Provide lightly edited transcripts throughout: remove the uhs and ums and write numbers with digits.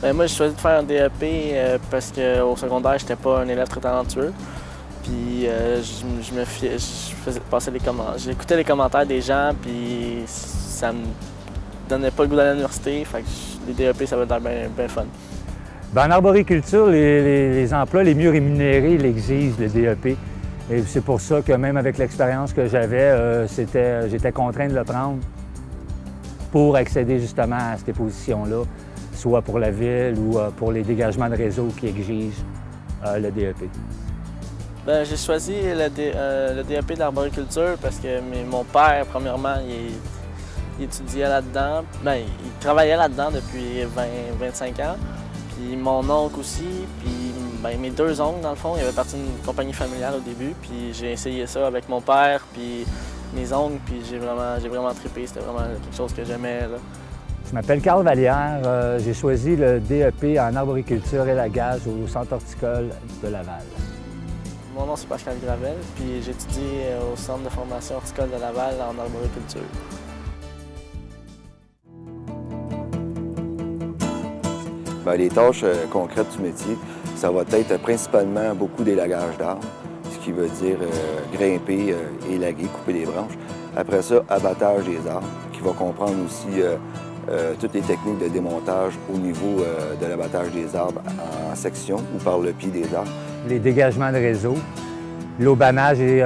Ben, moi, j'ai choisi de faire un DEP parce qu'au secondaire, j'étais pas un élève très talentueux. Puis je faisais passer j'écoutais les commentaires des gens, puis ça me donnait pas le goût d'aller à l'université. Fait que les DEP, ça va être bien fun. Ben, en arboriculture, les emplois les mieux rémunérés l'exigent, le DEP. Et c'est pour ça que même avec l'expérience que j'avais, j'étais contraint de le prendre pour accéder justement à ces positions-là, soit pour la ville ou pour les dégagements de réseau qui exigent le DEP. Ben, j'ai choisi le DEP d'arboriculture parce que mon père, premièrement, il étudiait là-dedans. Ben, il travaillait là-dedans depuis 20-25 ans. Puis mon oncle aussi, puis ben, mes deux oncles, dans le fond, ils avaient parti d'une compagnie familiale au début. Puis j'ai essayé ça avec mon père, puis mes oncles, puis j'ai vraiment trippé. C'était vraiment quelque chose que j'aimais, là. Je m'appelle Carl Vallière. J'ai choisi le DEP en arboriculture et élagage au Centre horticole de Laval. Mon nom, c'est Pascal Gravel, puis j'étudie au Centre de formation horticole de Laval en arboriculture. Bien, les tâches concrètes du métier, ça va être principalement beaucoup d'élagage d'arbres, ce qui veut dire grimper, élaguer, couper les branches. Après ça, abattage des arbres, qui va comprendre aussi toutes les techniques de démontage au niveau de l'abattage des arbres en section ou par le pied des arbres. Les dégagements de réseau. L'aubanage est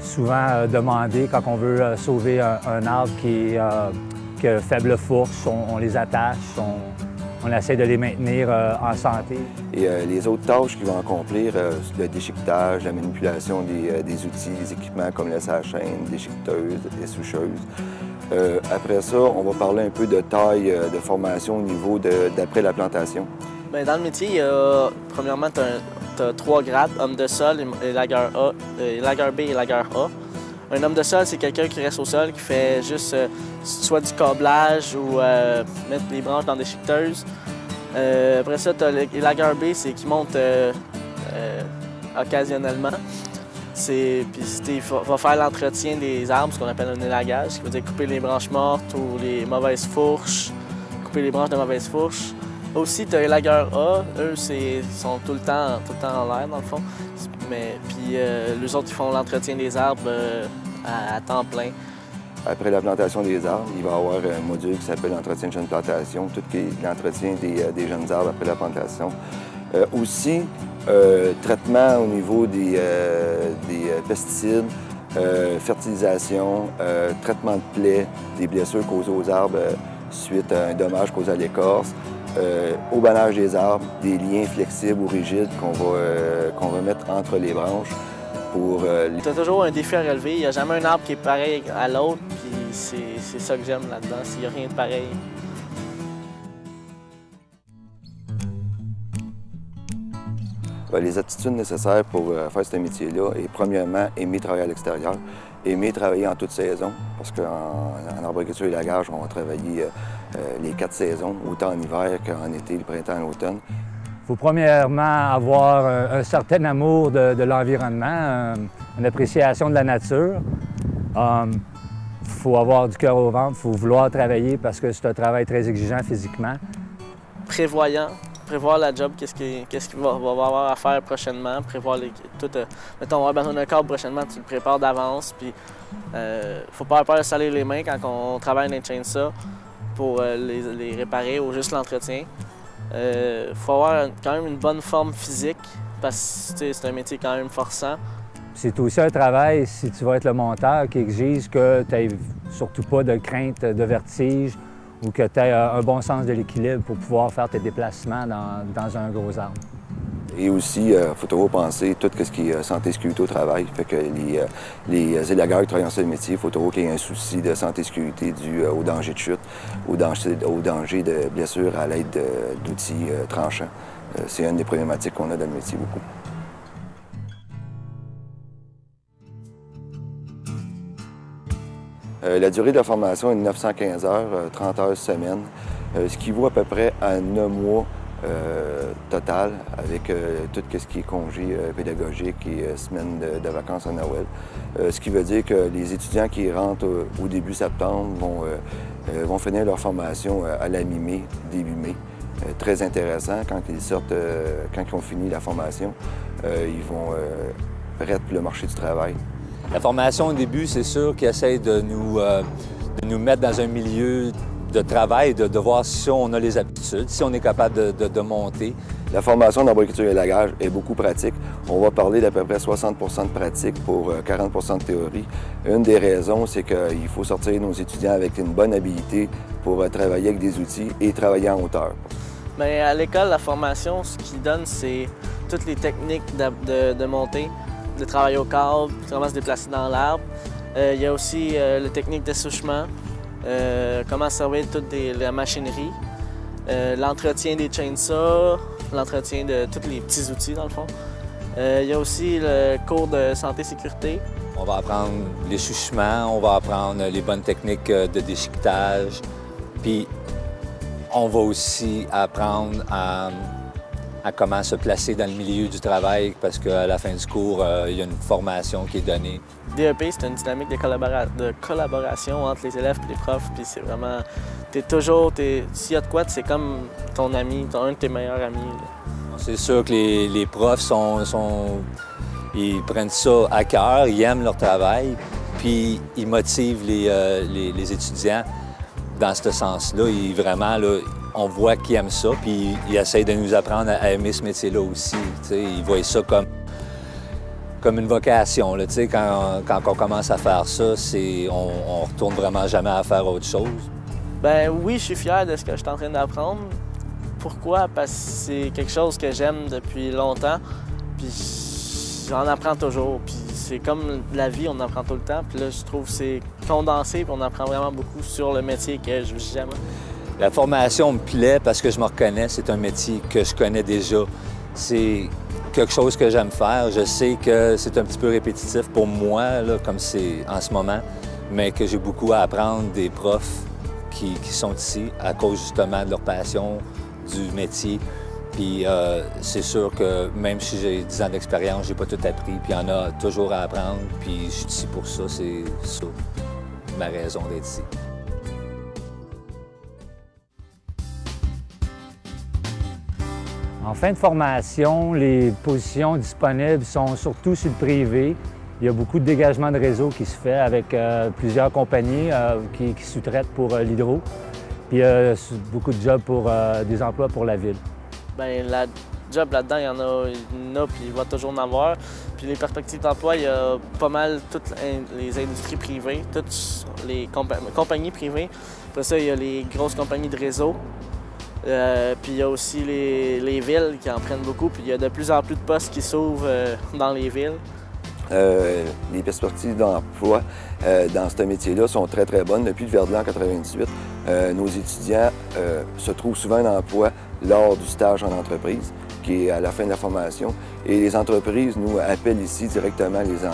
souvent demandé quand on veut sauver un arbre qui a faible fourche. On les attache, on essaie de les maintenir en santé. Et les autres tâches qui vont accomplir, le déchiquetage, la manipulation des outils, des équipements comme la sèche-chaîne, déchiqueteuse, les soucheuses. Après ça, on va parler un peu de taille de formation au niveau d'après la plantation. Bien, dans le métier, premièrement, tu as 3 grades, homme de sol, élagueur B et élagueur A. Un homme de sol, c'est quelqu'un qui reste au sol, qui fait juste soit du câblage ou mettre les branches dans des déchiqueteuses. Après ça, tu as l'élagueur B, c'est qui monte occasionnellement. Puis il va faire l'entretien des arbres, ce qu'on appelle un élagage, qui veut dire couper les branches mortes ou les mauvaises fourches, couper les branches de mauvaises fourches. Aussi, tu as élagueur A, eux, ils sont tout le temps en l'air, dans le fond. Puis les autres, ils font l'entretien des arbres à temps plein. Après la plantation des arbres, il va y avoir un module qui s'appelle l'entretien de jeunes plantations, tout l'entretien des jeunes arbres après la plantation. Aussi, traitement au niveau des pesticides, fertilisation, traitement de plaies, des blessures causées aux arbres suite à un dommage causé à l'écorce, aubanage des arbres, des liens flexibles ou rigides qu'on va mettre entre les branches. Tu as toujours un défi à relever. Il n'y a jamais un arbre qui est pareil à l'autre, puis c'est ça que j'aime là-dedans. Il n'y a rien de pareil. Bien, les aptitudes nécessaires pour faire ce métier-là est premièrement aimer travailler à l'extérieur, aimer travailler en toute saison, parce qu'en arboriculture et élagage, on va travailler les 4 saisons, autant en hiver qu'en été, le printemps et l'automne. Il faut premièrement avoir un certain amour de l'environnement, une appréciation de la nature. Il faut avoir du cœur au ventre, il faut vouloir travailler parce que c'est un travail très exigeant physiquement. Prévoyant, prévoir la job, qu'est-ce qu'il va avoir à faire prochainement, prévoir mettons, on va avoir besoin d'un câble prochainement, tu le prépares d'avance, puis faut pas avoir peur de salir les mains quand on travaille dans les chainsaws pour les réparer ou juste l'entretien. Faut avoir quand même une bonne forme physique parce que c'est un métier quand même forçant. C'est aussi un travail, si tu vas être le monteur, qui exige que tu n'aies surtout pas de crainte de vertige ou que tu aies un bon sens de l'équilibre pour pouvoir faire tes déplacements dans un gros arbre. Et aussi, il faut toujours penser tout ce qui est santé et sécurité au travail. Fait que les élagueurs qui travaillent dans ce métier, il faut toujours qu'il y ait un souci de santé et sécurité dû au danger de chute, au danger de blessure à l'aide d'outils tranchants. C'est une des problématiques qu'on a dans le métier beaucoup. La durée de la formation est de 915 heures, 30 heures semaine, ce qui vaut à peu près à 9 mois total avec tout ce qui est congé pédagogique et semaine de vacances à Noël. Ce qui veut dire que les étudiants qui rentrent au début septembre vont finir leur formation à la mi-mai, début mai. très intéressant. Quand ils sortent, quand ils ont fini la formation, ils vont prêts pour le marché du travail. La formation au début, c'est sûr qu'ils essayent de nous mettre dans un milieu de travail, de voir si on a les aptitudes, si on est capable de monter. La formation d'arboriculture et élagage est beaucoup pratique. On va parler d'à peu près 60 de pratique pour 40 de théorie. Une des raisons, c'est qu'il faut sortir nos étudiants avec une bonne habilité pour travailler avec des outils et travailler en hauteur. Bien, à l'école, la formation, ce qu'ils donnent, c'est toutes les techniques de montée, de travailler au câble, comment se déplacer dans l'arbre. Il y a aussi les techniques d'essouchement, comment servir toute la machinerie, l'entretien des chainsaws, l'entretien de tous les petits outils, dans le fond. Il y a aussi le cours de santé-sécurité. On va apprendre l'essouchement, on va apprendre les bonnes techniques de déchiquetage, puis on va aussi apprendre à comment se placer dans le milieu du travail parce qu'à la fin du cours, il y a une formation qui est donnée. DEP, c'est une dynamique de collaboration entre les élèves et les profs, puis c'est vraiment... S'il y a de quoi, c'est comme ton ami, un de tes meilleurs amis. C'est sûr que les profs ils prennent ça à cœur, ils aiment leur travail, puis ils motivent les étudiants dans ce sens-là. Vraiment, là, on voit qu'ils aiment ça, puis ils essayent de nous apprendre à aimer ce métier-là aussi. Ils voient ça comme une vocation. Là, quand on commence à faire ça, on retourne vraiment jamais à faire autre chose. Ben oui, je suis fier de ce que je suis en train d'apprendre. Pourquoi? Parce que c'est quelque chose que j'aime depuis longtemps, puis j'en apprends toujours. Puis c'est comme la vie, on apprend tout le temps. Puis là, je trouve que c'est condensé, puis on apprend vraiment beaucoup sur le métier que j'aime. La formation me plaît parce que je me reconnais, c'est un métier que je connais déjà. C'est quelque chose que j'aime faire. Je sais que c'est un petit peu répétitif pour moi, là, comme c'est en ce moment, mais que j'ai beaucoup à apprendre des profs qui sont ici à cause justement de leur passion du métier. Puis c'est sûr que même si j'ai 10 ans d'expérience, j'ai pas tout appris, puis il y en a toujours à apprendre, puis je suis ici pour ça, c'est ça ma raison d'être ici. En fin de formation, les positions disponibles sont surtout sur le privé. Il y a beaucoup de dégagement de réseau qui se fait avec plusieurs compagnies qui sous-traitent pour l'hydro. Puis beaucoup de jobs pour des emplois pour la ville. Bien, la job là-dedans, il y en a, puis il va toujours en avoir. Puis les perspectives d'emploi, il y a pas mal toutes les industries privées, toutes les compagnies privées. Après ça, il y a les grosses compagnies de réseau. Puis il y a aussi les villes qui en prennent beaucoup, puis il y a de plus en plus de postes qui s'ouvrent dans les villes. Les perspectives d'emploi dans ce métier-là sont très, très bonnes. Depuis le Verdelan en 1998, nos étudiants se trouvent souvent un emploi lors du stage en entreprise, qui est à la fin de la formation. Et les entreprises nous appellent ici directement les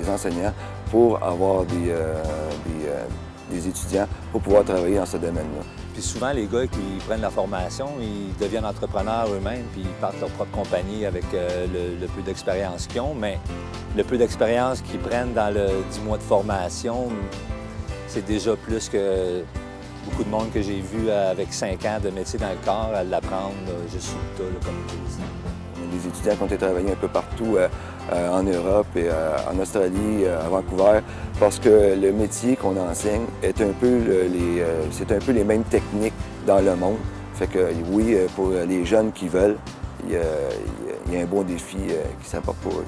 enseignants pour avoir des étudiants pour pouvoir travailler dans ce domaine-là. Puis souvent, les gars qui prennent la formation, ils deviennent entrepreneurs eux-mêmes, puis ils partent leur propre compagnie avec le peu d'expérience qu'ils ont. Mais le peu d'expérience qu'ils prennent dans le 10 mois de formation, c'est déjà plus que beaucoup de monde que j'ai vu avec 5 ans de métier dans le corps à l'apprendre juste sur le tas, comme je dis. Les étudiants qui ont été travailler un peu partout en Europe et en Australie, à Vancouver, parce que le métier qu'on enseigne est un peu c'est un peu les mêmes techniques dans le monde. Fait que oui, pour les jeunes qui veulent, il y a un bon défi qui s'apporte pour eux.